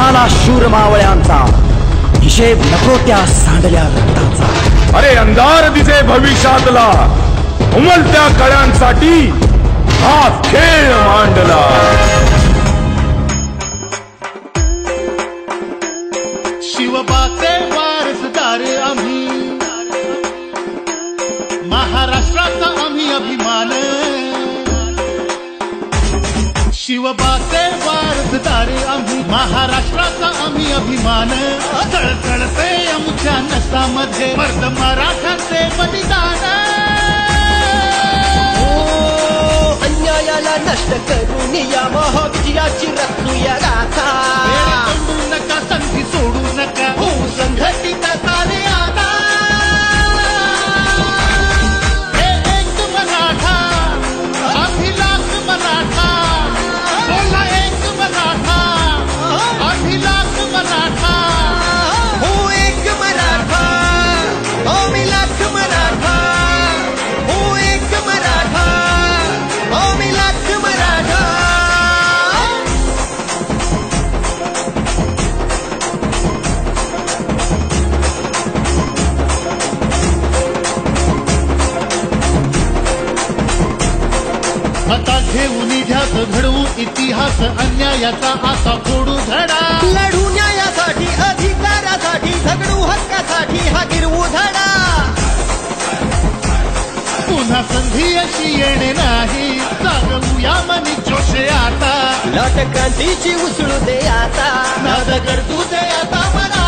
झाला शूर मावळ्यांचा, हिशेब नको त्या सांडल्या रक्ताचा। अरे अंधार दिसे भविष्यातला, उमलत्या कळ्यांसाठी हा खेळ मांडला। शिवबाचे वारसदार आम्ही, महाराष्ट्राचा आम्ही अभिमान। शिवबाचे वारसदार आम्ही, महाराष्ट्राचा आम्ही अभिमान। चळचळते आमच्या नसामध्ये मर्द मराठ्यांचे बलिदान। अन्यायाला नष्ट करून या महाविजयाची रचूया गाथा। सोडू नका, संधी सोडू नका, होऊ संघटित झाले आता। हे एक मराठा, अभिलाष मराठा, बोला एक मराठा, अभिलाष मराठा। हो एक मराठा, अभिलाष मराठा, हो एक मराठा, अभिलाष मराठा। आता घेऊन ध्यास घडवू इतिहास, अन्यायाचा आता फोडू धडा। लढू न्यायासाठी, अधिकारासाठी, झगडू हक्कासाठी, हा गिरवू धडा। पुन्हा संधी अशी येणे नाही, जागवूया मनी जोशे आता। लाट क्रांतीची उसळू दे आता, नाद गरजू दे आता मना।